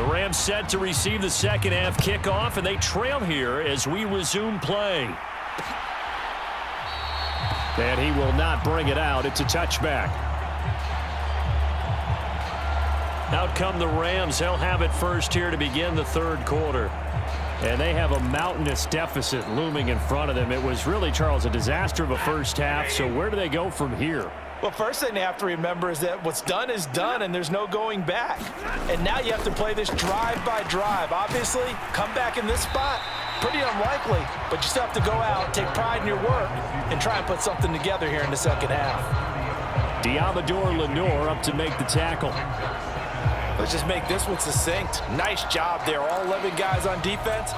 The Rams set to receive the second half kickoff, and they trail here as we resume play. And he will not bring it out. It's a touchback. Out come the Rams. They'll have it first here to begin the third quarter. And they have a mountainous deficit looming in front of them. It was really, Charles, a disaster of a first half. So where do they go from here? Well, first thing they have to remember is that what's done is done, and there's no going back. And now you have to play this drive by drive. Obviously, come back in this spot, pretty unlikely. But you still have to go out, take pride in your work, and try and put something together here in the second half. Diamador Lenore up to make the tackle. Let's just make this one succinct. Nice job there. All 11 guys on defense,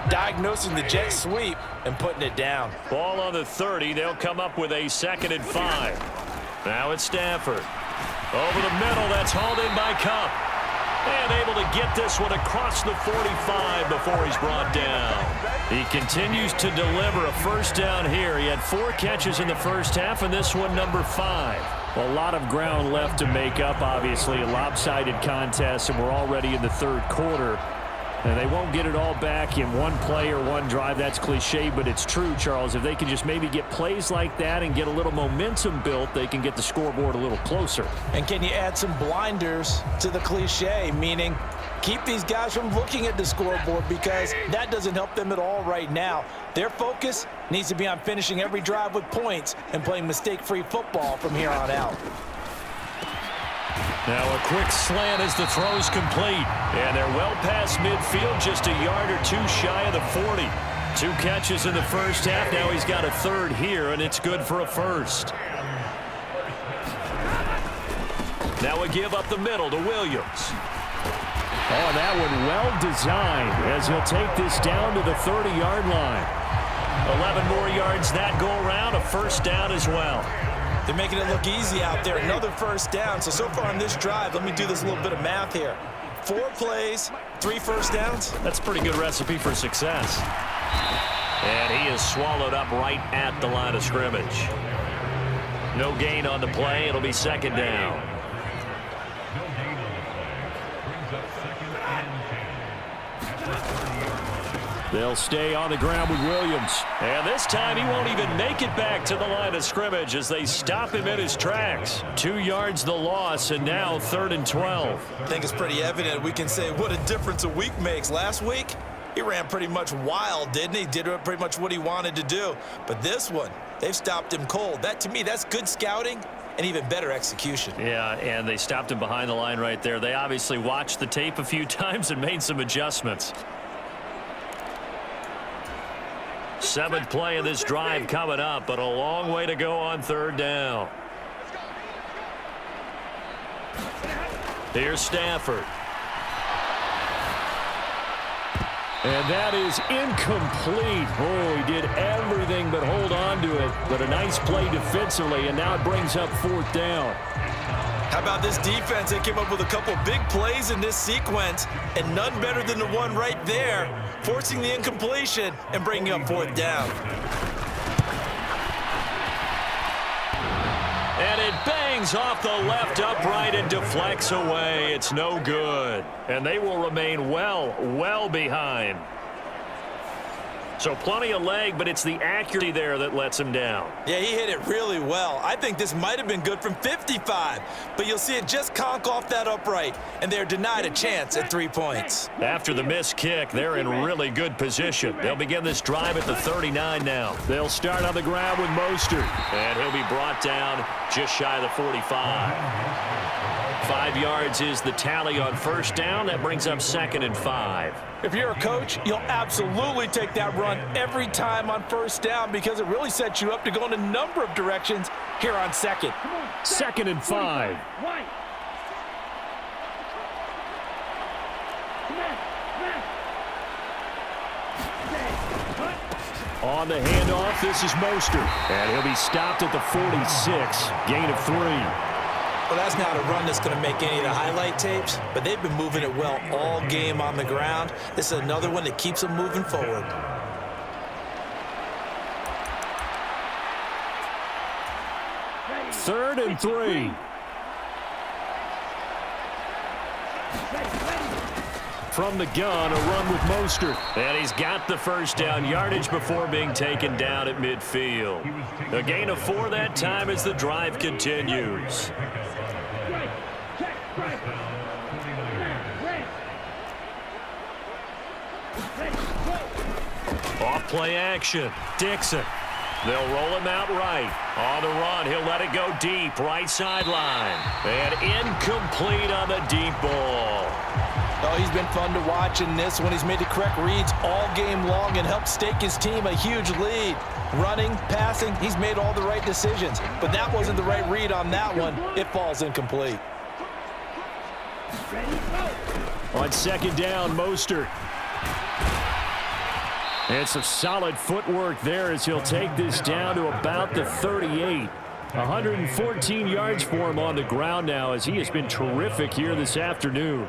diagnosing the jet sweep and putting it down. Ball on the 30. They'll come up with a 2nd and 5. Now it's Stafford. Over the middle. That's hauled in by Cup. And able to get this one across the 45 before he's brought down. He continues to deliver a first down here. He had 4 catches in the first half, and this one number 5. A lot of ground left to make up, obviously. A lopsided contest, and we're already in the third quarter. And they won't get it all back in one play or one drive. That's cliche, but it's true, Charles. If they can just maybe get plays like that and get a little momentum built, they can get the scoreboard a little closer. And can you add some blinders to the cliche, meaning keep these guys from looking at the scoreboard, because that doesn't help them at all right now. Their focus needs to be on finishing every drive with points and playing mistake-free football from here on out. Now a quick slant as the throw's complete. And they're well past midfield, just a yard or two shy of the 40. 2 catches in the first half. Now he's got a 3rd here, and it's good for a 1st. Now a give up the middle to Williams. Oh, that one well designed as he'll take this down to the 30-yard line. 11 more yards that go around, a 1st down as well. They're making it look easy out there. Another 1st down. So far on this drive, let me do this little bit of math here. 4 plays, 3 1st downs. That's a pretty good recipe for success. And he is swallowed up right at the line of scrimmage. No gain on the play. It'll be 2nd down. They'll stay on the ground with Williams. And this time he won't even make it back to the line of scrimmage as they stop him in his tracks. 2 yards the loss, and now 3rd and 12. I think it's pretty evident. We can say what a difference a week makes. Last week, he ran pretty much wild, didn't he? Did pretty much what he wanted to do. But this one, they've stopped him cold. That, to me, that's good scouting and even better execution. Yeah, and they stopped him behind the line right there. They obviously watched the tape a few times and made some adjustments. 7th play of this drive coming up, but a long way to go on 3rd down. Here's Stafford. And that is incomplete. Oh, he did everything but hold on to it. But a nice play defensively, and now it brings up 4th down. How about this defense? They came up with a couple big plays in this sequence, and none better than the one right there, forcing the incompletion and bringing up 4th down. And it bangs off the left upright and deflects away. It's no good. And they will remain well behind. So plenty of leg, but it's the accuracy there that lets him down. Yeah, he hit it really well. I think this might have been good from 55, but you'll see it just conk off that upright, and they're denied a chance at 3 points. After the missed kick, they're in really good position. They'll begin this drive at the 39 now. They'll start on the ground with Mostert, and he'll be brought down just shy of the 45. 5 yards is the tally on 1st down. That brings up 2nd and 5. If you're a coach, you'll absolutely take that run every time on 1st down because it really sets you up to go in a number of directions here on 2nd. 2nd and 5. On the handoff, this is Mostert. And he'll be stopped at the 46. Gain of 3. Well, that's not a run that's going to make any of the highlight tapes, but they've been moving it well all game on the ground. This is another one that keeps them moving forward. Third and 3. from the gun, a run with Mostert. And he's got the first down yardage before being taken down at midfield. A gain of 4 that time as the drive continues. Off play action. Dixon. They'll roll him out right. On the run, he'll let it go deep, right sideline. And incomplete on the deep ball. Oh, he's been fun to watch in this one. He's made the correct reads all game long and helped stake his team a huge lead. Running, passing, he's made all the right decisions. But that wasn't the right read on that one. It falls incomplete. On second down, Mostert. And some solid footwork there as he'll take this down to about the 38. 114 yards for him on the ground now as he has been terrific here this afternoon.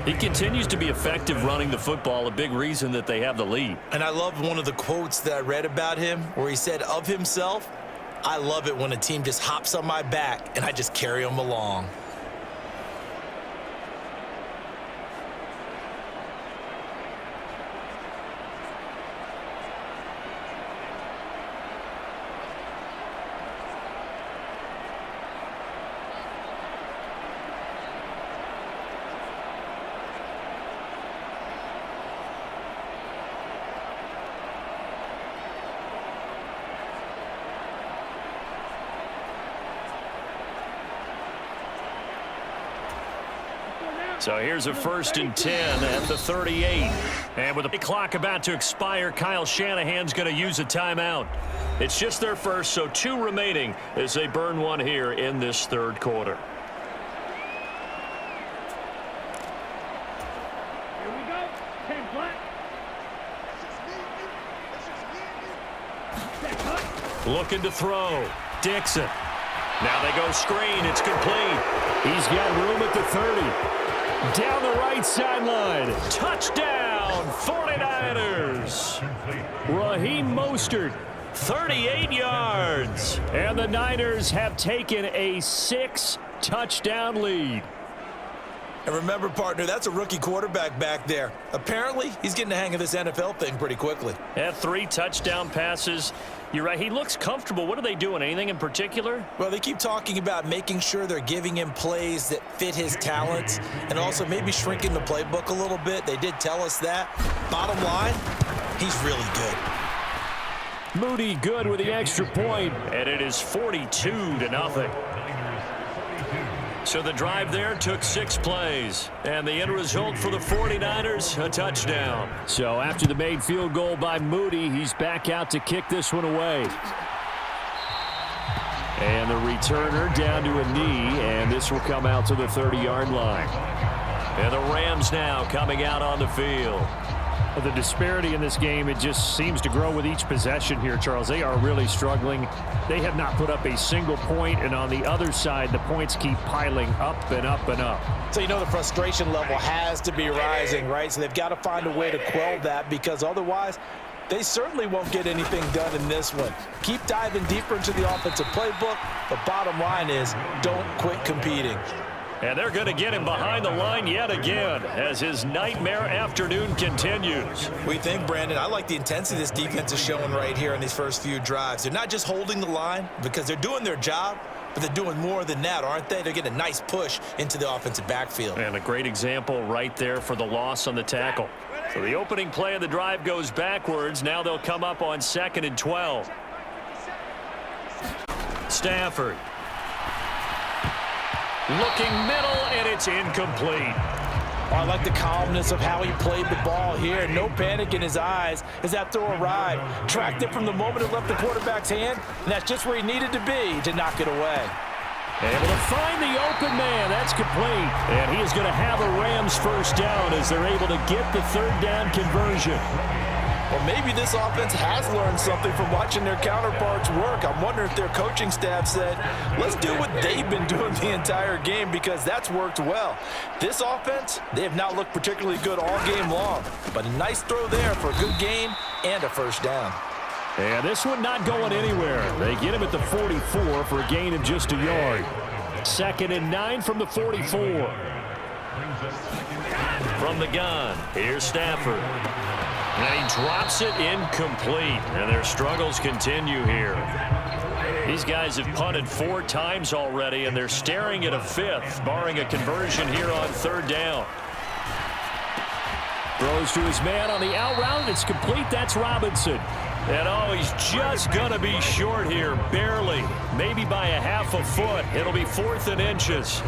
He continues to be effective running the football, a big reason that they have the lead. And I love one of the quotes that I read about him where he said of himself, "I love it when a team just hops on my back and I just carry them along." So here's a 1st and 10 at the 38. And with the clock about to expire, Kyle Shanahan's going to use a timeout. It's just their first, so 2 remaining as they burn one here in this 3rd quarter. Here we go. 10 flat. Looking to throw. Dixon. Now they go screen. It's complete. He's got room at the 30. Down the right sideline. Touchdown, 49ers. Raheem Mostert, 38 yards. And the Niners have taken a 6-touchdown lead. And remember, partner, that's a rookie quarterback back there. Apparently, he's getting the hang of this NFL thing pretty quickly. Had 3 touchdown passes. You're right. He looks comfortable. What are they doing? Anything in particular? Well, they keep talking about making sure they're giving him plays that fit his talents and also maybe shrinking the playbook a little bit. They did tell us that. Bottom line, he's really good. Moody good with the extra point, and it is 42-0. So the drive there took 6 plays, and the end result for the 49ers, a touchdown. So after the made field goal by Moody, he's back out to kick this one away. And the returner down to a knee, and this will come out to the 30-yard line. And the Rams now coming out on the field. Well, the disparity in this game, it just seems to grow with each possession here, Charles. They are really struggling. They have not put up a single point, and on the other side, the points keep piling up and up and up. So you know the frustration level has to be rising, right? So they've got to find a way to quell that because otherwise they certainly won't get anything done in this one. Keep diving deeper into the offensive playbook. The bottom line is don't quit competing. And they're going to get him behind the line yet again as his nightmare afternoon continues. We think, Brandon, I like the intensity this defense is showing right here in these first few drives. They're not just holding the line because they're doing their job, but they're doing more than that, aren't they? They're getting a nice push into the offensive backfield. And a great example right there for the loss on the tackle. So the opening play of the drive goes backwards. Now they'll come up on 2nd and 12. Stafford. Looking middle, and it's incomplete. Oh, I like the calmness of how he played the ball here. No panic in his eyes as that throw arrived. Tracked it from the moment it left the quarterback's hand, and that's just where he needed to be to knock it away. Able to find the open man. That's complete. And he is going to have a Rams first down as they're able to get the 3rd down conversion. Well, maybe this offense has learned something from watching their counterparts work. I'm wondering if their coaching staff said, let's do what they've been doing the entire game because that's worked well. This offense, they have not looked particularly good all game long, but a nice throw there for a good gain and a first down. And this one not going anywhere. They get him at the 44 for a gain of just a yard. 2nd and 9 from the 44. From the gun, here's Stafford. And he drops it incomplete. And their struggles continue here. These guys have punted 4 times already, and they're staring at a 5th, barring a conversion here on 3rd down. Throws to his man on the out route. It's complete. That's Robinson. And oh, he's just going to be short here, barely. Maybe by a half a foot. It'll be 4th and inches.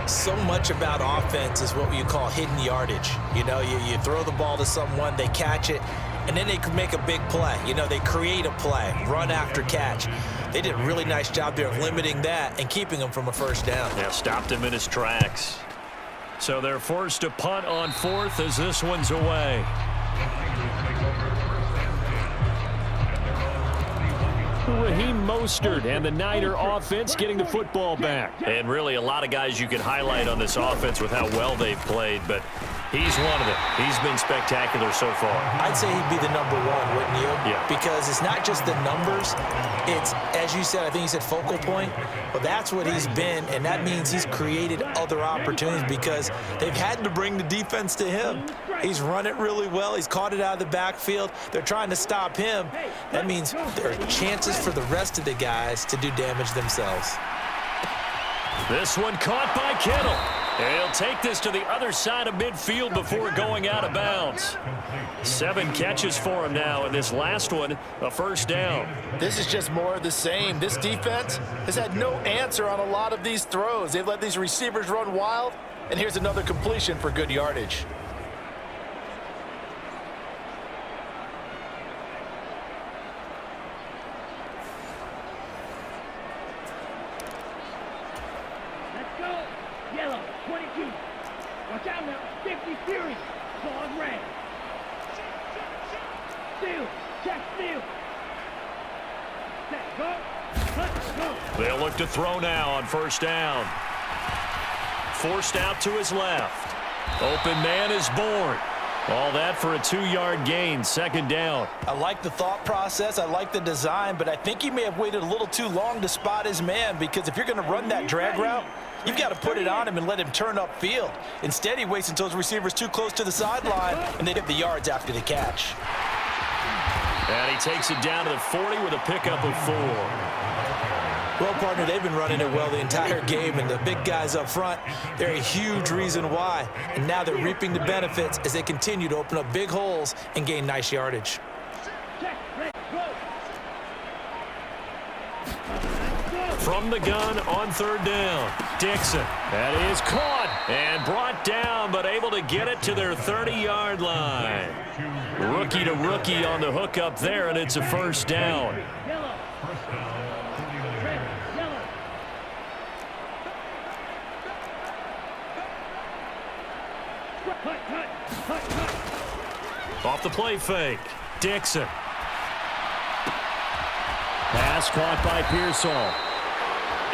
So much about offense is what you call hidden yardage. You know, you throw the ball to someone, they catch it, and then they can make a big play. You know, they create a play, run after catch. They did a really nice job there of limiting that and keeping him from a 1st down. Yeah, stopped him in his tracks. So they're forced to punt on 4th as this one's away. Raheem Mostert and the Niner offense getting the football back. And really a lot of guys you can highlight on this offense with how well they've played, but he's one of them. He's been spectacular so far. I'd say he'd be the number 1, wouldn't you? Yeah. Because it's not just the numbers. It's, as you said, I think you said focal point. Well, that's what he's been, and that means he's created other opportunities because they've had to bring the defense to him. He's run it really well. He's caught it out of the backfield. They're trying to stop him. That means there are chances for the rest of the guys to do damage themselves. This one caught by Kittle. He'll take this to the other side of midfield before going out of bounds. 7 catches for him now, and this last one, a 1st down. This is just more of the same. This defense has had no answer on a lot of these throws. They've let these receivers run wild, and here's another completion for good yardage. Let's go. Yellow, 22. Watch out now. 50 series. Ball red. Steal. Check steal. Set. Go. Cut. Go. They'll look to throw now on 1st down. Forced out to his left. Open man is born. All that for a 2-yard gain, 2nd down. I like the thought process. I like the design, but I think he may have waited a little too long to spot his man because if you're going to run that drag route, you've got to put it on him and let him turn upfield. Instead, he waits until his receiver's too close to the sideline, and they get the yards after the catch. And he takes it down to the 40 with a pickup of 4. Well, partner, they've been running it well the entire game, and the big guys up front, they're a huge reason why. And now they're reaping the benefits as they continue to open up big holes and gain nice yardage. Check. Ready. Go. From the gun on 3rd down, Dixon. That is caught and brought down, but able to get it to their 30-yard line. Rookie to rookie on the hook up there, and it's a 1st down. Yellow. Red. Yellow. Cut. Off the play fake, Dixon. Pass caught by Pearsall.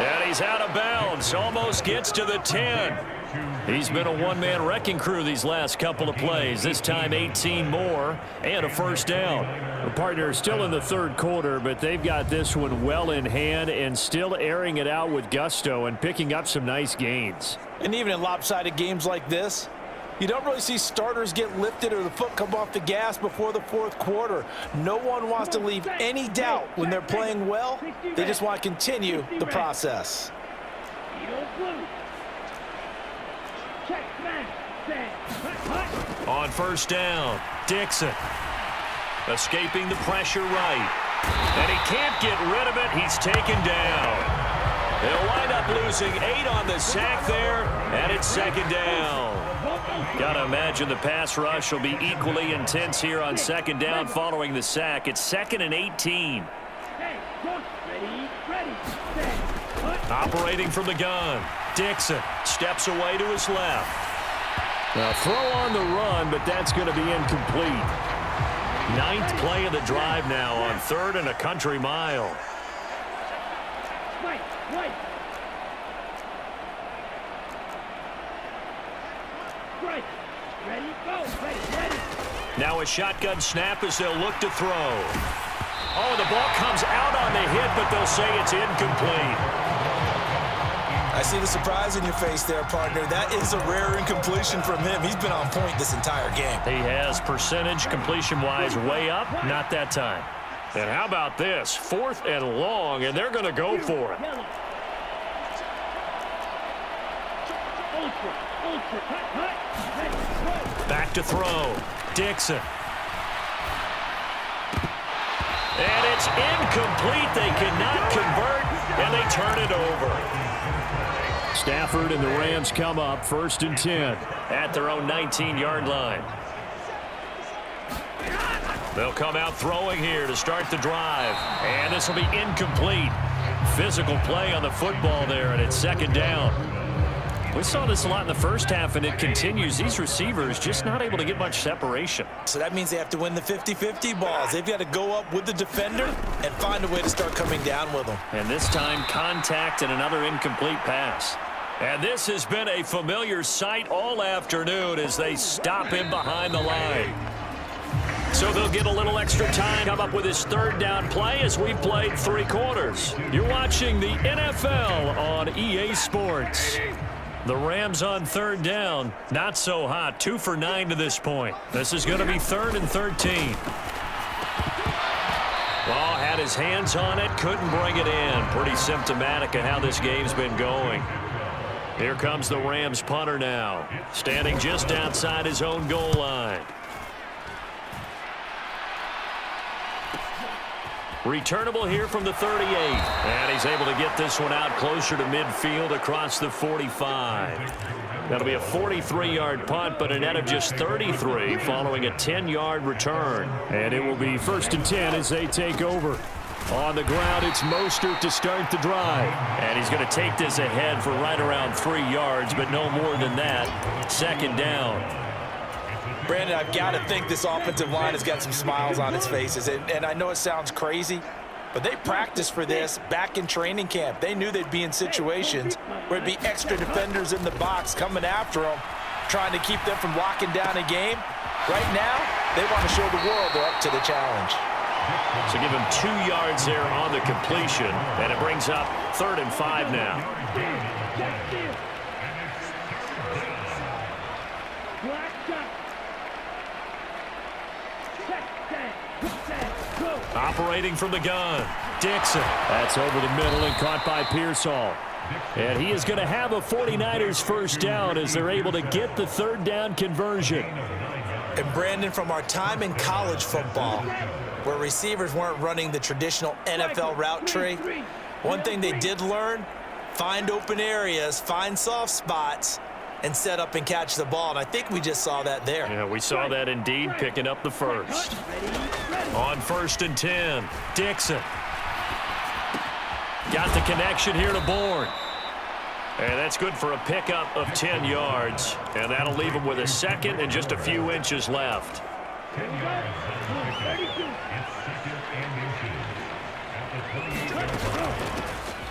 And he's out of bounds, almost gets to the 10. He's been a one-man wrecking crew these last couple of plays. This time 18 more and a 1st down. The partner is still in the 3rd quarter, but they've got this one well in hand and still airing it out with gusto and picking up some nice gains. And even in lopsided games like this, you don't really see starters get lifted or the foot come off the gas before the 4th quarter. No one wants to leave any doubt when they're playing well. They just want to continue the process. Check. Smash. Set. On 1st down, Dixon. Escaping the pressure right. And he can't get rid of it. He's taken down. They'll wind up losing 8 on the sack there, and it's 2nd down. Got to imagine the pass rush will be equally intense here on 2nd down following the sack. It's 2nd and 18. Ready. Set. Operating from the gun, Dixon steps away to his left. Now throw on the run, but that's going to be incomplete. 9th play of the drive now on 3rd and a country mile. Right. Right. Ready. Go. Ready. Now a shotgun snap as they'll look to throw. Oh, the ball comes out on the hit, but they'll say it's incomplete. I see the surprise in your face there, partner. That is a rare incompletion from him. He's been on point this entire game. He has percentage completion-wise way up, not that time. And how about this? 4th and long, and they're going to go for it. Back to throw. Dixon. And it's incomplete. They cannot convert, and they turn it over. Stafford and the Rams come up 1st and 10. At their own 19-yard line. They'll come out throwing here to start the drive. And this will be incomplete. Physical play on the football there, and it's 2nd down. We saw this a lot in the first half, and it continues. These receivers just not able to get much separation. So that means they have to win the 50-50 balls. They've got to go up with the defender and find a way to start coming down with them. And this time, contact and another incomplete pass. And this has been a familiar sight all afternoon as they stop him behind the line. So they'll get a little extra time, come up with his 3rd down play as we've played 3 quarters. You're watching the NFL on EA Sports. The Rams on 3rd down, not so hot, 2 for 9 to this point. This is going to be 3rd and 13. Ball had his hands on it, couldn't bring it in. Pretty symptomatic of how this game's been going. Here comes the Rams punter now, standing just outside his own goal line. Returnable here from the 38. And he's able to get this one out closer to midfield across the 45. That'll be a 43-yard punt, but a net of just 33 following a 10-yard return. And it will be 1st and 10 as they take over. On the ground, it's Mostert to start the drive. And he's going to take this ahead for right around 3 yards, but no more than that. 2nd down. Brandon, I've got to think this offensive line has got some smiles on its faces. And I know it sounds crazy, but they practiced for this back in training camp. They knew they'd be in situations where it'd be extra defenders in the box coming after them, trying to keep them from locking down a game. Right now, they want to show the world they're up to the challenge. So give him 2 yards there on the completion, and it brings up 3rd and 5 now. Operating from the gun, Dixon. That's over the middle and caught by Pearsall. And he is going to have a 49ers 1st down as they're able to get the 3rd down conversion. And Brandon, from our time in college football, where receivers weren't running the traditional NFL route tree, one thing they did learn, find open areas, find soft spots, and set up and catch the ball. And I think we just saw that there. Yeah, we saw that indeed, picking up the 1st. On 1st and 10, Dixon. Got the connection here to Bourne. And that's good for a pickup of 10 yards. And that'll leave him with a 2nd and just a few inches left.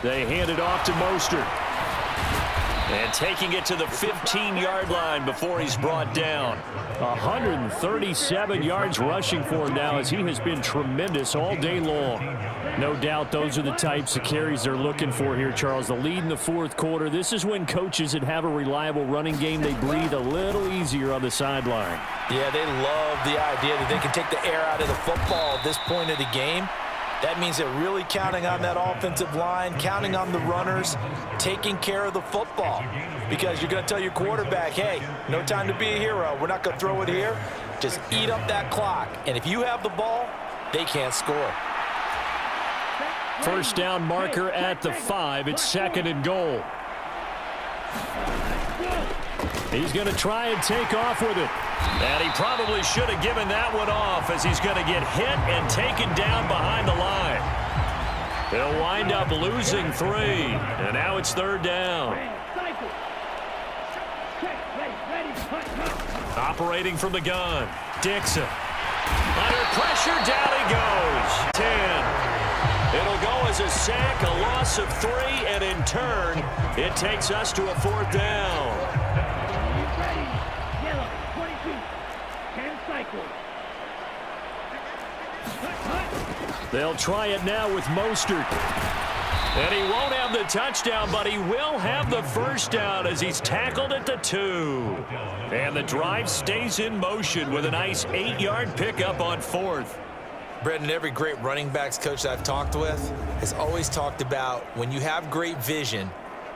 They hand it off to Mostert. And taking it to the 15-yard line before he's brought down. 137 yards rushing for him now as he has been tremendous all day long. No doubt those are the types of carries they're looking for here, Charles. The lead in the 4th quarter. This is when coaches that have a reliable running game, they breathe a little easier on the sideline. Yeah, they love the idea that they can take the air out of the football at this point of the game. That means they're really counting on that offensive line, counting on the runners, taking care of the football. Because you're going to tell your quarterback, hey, no time to be a hero. We're not going to throw it here. Just eat up that clock. And if you have the ball, they can't score. 1st down marker at the 5. It's 2nd and goal. He's going to try and take off with it. And he probably should have given that one off as he's going to get hit and taken down behind the line. They'll wind up losing 3. And now it's 3rd down. Operating from the gun, Dixon. Under pressure, down he goes. 10. It'll go as a sack, a loss of 3, and in turn, it takes us to a 4th down. They'll try it now with Mostert. And he won't have the touchdown, but he will have the first down as he's tackled at the 2. And the drive stays in motion with a nice 8-yard pickup on 4th. Brendan, every great running backs coach that I've talked with has always talked about when you have great vision,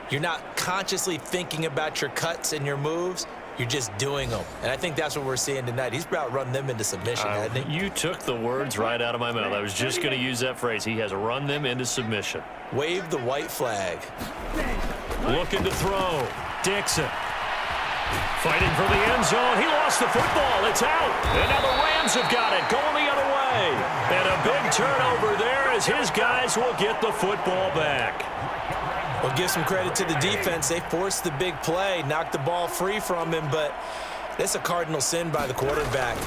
you're not consciously thinking about your cuts and your moves. You're just doing them. And I think that's what we're seeing tonight. He's about run them into submission, hasn't he? You took the words right out of my mouth. I was just going to use that phrase. He has run them into submission. Wave the white flag. Looking to throw. Dixon. Fighting for the end zone. He lost the football. It's out. And now the Rams have got it. Going the other way. And a big turnover there as his guys will get the football back. Well, give some credit to the defense. They forced the big play, knocked the ball free from him, but that's a cardinal sin by the quarterback.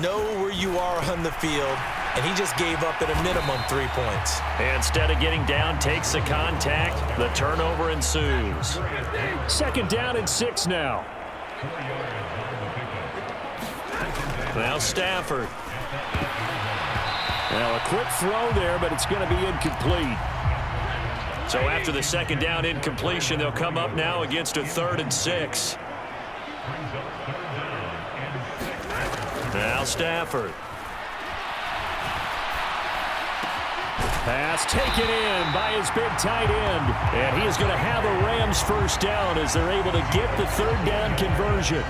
Know where you are on the field, and he just gave up at a minimum 3 points. And instead of getting down, takes the contact. The turnover ensues. 2nd down and 6 now. Now Stafford. Now a quick throw there, but it's going to be incomplete. So after the 2nd down incompletion, they'll come up now against a 3rd and 6. Now Stafford. Pass taken in by his big tight end. And he is going to have a Rams first down as they're able to get the 3rd down conversion.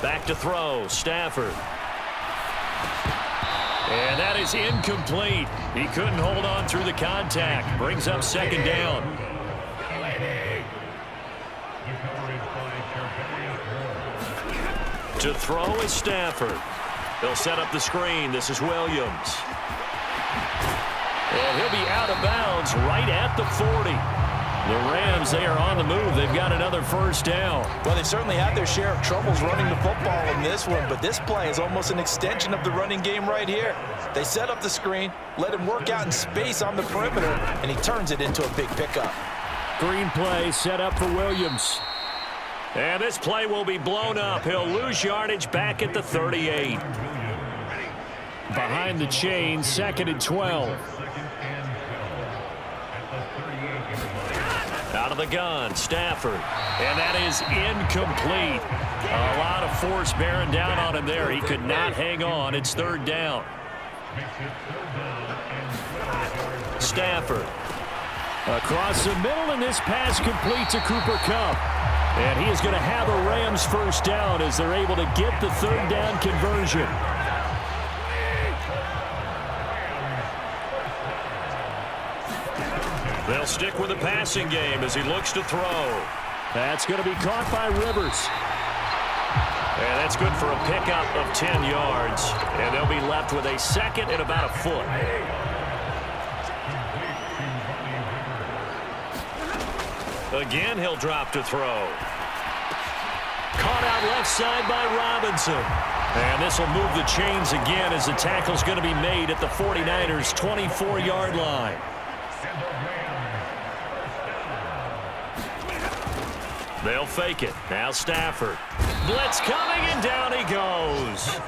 Back to throw, Stafford. And that is incomplete. He couldn't hold on through the contact. Brings up 2nd down. To throw is Stafford. They'll set up the screen. This is Williams. And he'll be out of bounds right at the 40. The Rams, they are on the move. They've got another first down. Well, they've certainly had their share of troubles running the football in this one, but this play is almost an extension of the running game right here. They set up the screen, let him work out in space on the perimeter, and he turns it into a big pickup. Green play set up for Williams. And this play will be blown up. He'll lose yardage back at the 38. Behind the chain, 2nd and 12. Out of the gun, Stafford. And that is incomplete. A lot of force bearing down on him there. He could not hang on. It's 3rd down. Stafford. Across the middle, and this pass complete to Cooper Kupp. And he is going to have a Rams first down as they're able to get the 3rd down conversion. They'll stick with the passing game as he looks to throw. That's going to be caught by Rivers. And that's good for a pickup of 10 yards. And they'll be left with a 2nd and about a foot. Again, he'll drop to throw. Caught out left side by Robinson. And this will move the chains again as the tackle's going to be made at the 49ers' 24-yard line. They'll fake it. Now Stafford. Blitz coming, and down he goes.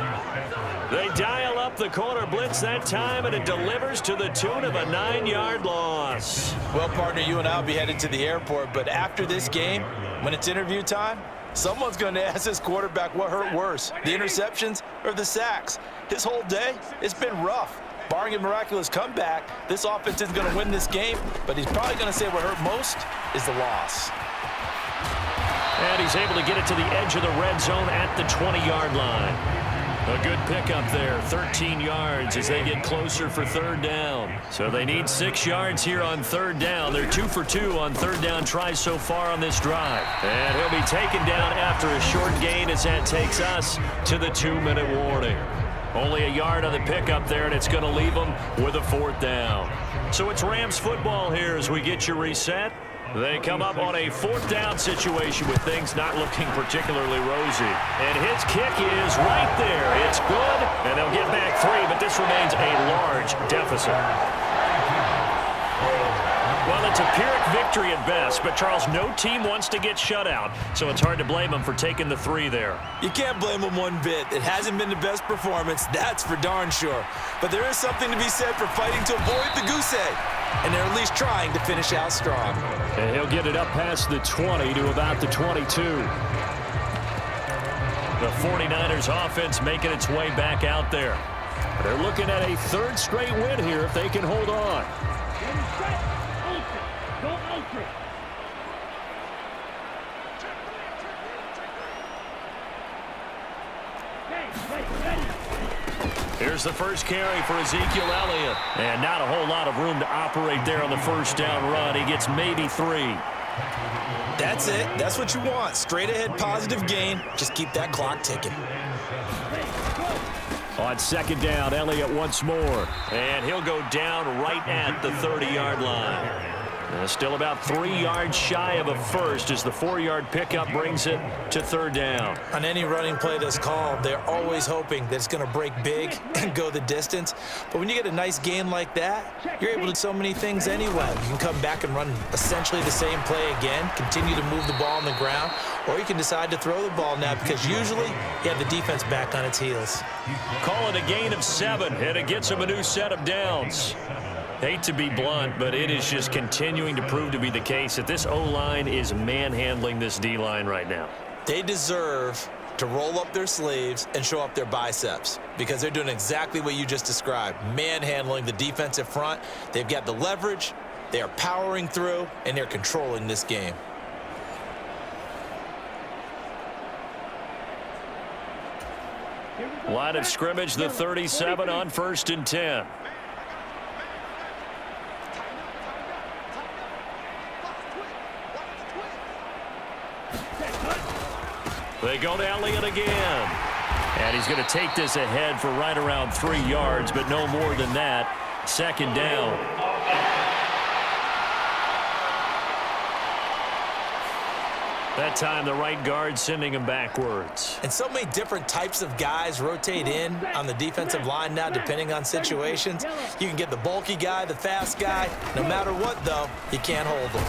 They dial up the corner blitz that time, and it delivers to the tune of a 9-yard loss. Well, partner, you and I will be headed to the airport, but after this game, when it's interview time, someone's going to ask this quarterback what hurt worse, the interceptions or the sacks. His whole day, it's been rough. Barring a miraculous comeback, this offense is going to win this game, but he's probably going to say what hurt most is the loss. And he's able to get it to the edge of the red zone at the 20-yard line. A good pickup there, 13 yards as they get closer for 3rd down. So they need 6 yards here on 3rd down. They're 2 for 2 on 3rd down tries so far on this drive. And he'll be taken down after a short gain as that takes us to the 2-minute warning. Only a yard on the pickup there, and it's going to leave them with a 4th down. So it's Rams football here as we get you reset. They come up on a 4th down situation with things not looking particularly rosy. And his kick is right there. It's good, and they'll get back 3, but this remains a large deficit. Well, Well, it's a Pyrrhic victory at best, but Charles, no team wants to get shut out, so it's hard to blame them for taking the 3 there. You can't blame them one bit. It hasn't been the best performance, that's for darn sure. But there is something to be said for fighting to avoid the goose egg, and they're at least trying to finish out strong. And he'll get it up past the 20 to about the 22. The 49ers offense making its way back out there. They're looking at a 3rd straight win here if they can hold on. Here's the first carry for Ezekiel Elliott. And not a whole lot of room to operate there on the first down run. He gets maybe 3. That's it. That's what you want. Straight ahead positive gain. Just keep that clock ticking. On 2nd down, Elliott once more. And he'll go down right at the 30-yard line. Still about 3 yards shy of a first as the 4-yard pickup brings it to 3rd down. On any running play that's called, they're always hoping that it's going to break big and go the distance. But when you get a nice gain like that, you're able to do so many things anyway. You can come back and run essentially the same play again, continue to move the ball on the ground, or you can decide to throw the ball now because usually you have the defense back on its heels. Call it a gain of 7, and it gets him a new set of downs. Hate to be blunt, but it is just continuing to prove to be the case that this O-line is manhandling this D-line right now. They deserve to roll up their sleeves and show up their biceps because they're doing exactly what you just described, manhandling the defensive front. They've got the leverage, they are powering through, and they're controlling this game. Line of scrimmage, the 37 on 1st and 10. They go to Elliott again. And he's going to take this ahead for right around 3 yards, but no more than that. 2nd down. That time the right guard sending him backwards. And so many different types of guys rotate in on the defensive line now depending on situations. You can get the bulky guy, the fast guy. No matter what, though, you can't hold them.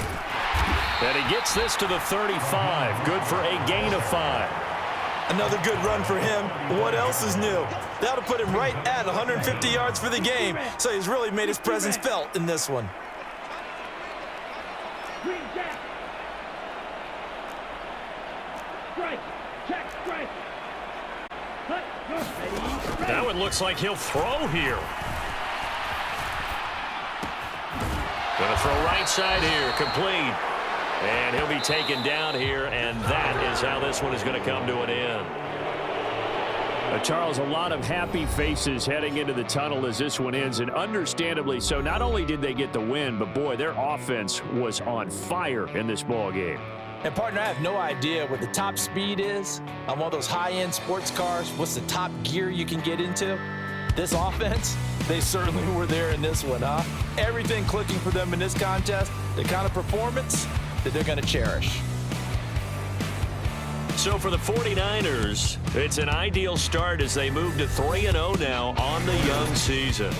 And he gets this to the 35. Good for a gain of 5. Another good run for him. What else is new? That'll put him right at 150 yards for the game. So he's really made his presence felt in this one. Now it looks like he'll throw here. Going to throw right side here, complete. And he'll be taken down here, and that is how this one is going to come to an end. Charles, a lot of happy faces heading into the tunnel as this one ends, and understandably so. Not only did they get the win, but boy, their offense was on fire in this ball game. And partner, I have no idea what the top speed is on one of those high-end sports cars. What's the top gear you can get into? This offense, they certainly were there in this one, huh? Everything clicking for them in this contest, the kind of performance that they're going to cherish. So for the 49ers, it's an ideal start as they move to 3-0 now on the young season.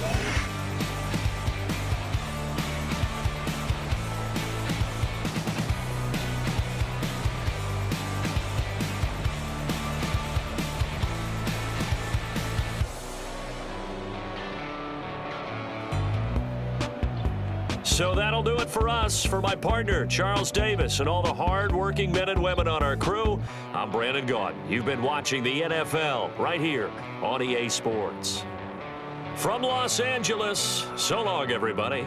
So that'll do it for us. For my partner, Charles Davis, and all the hard-working men and women on our crew, I'm Brandon Gaudin. You've been watching the NFL right here on EA Sports. From Los Angeles, so long, everybody.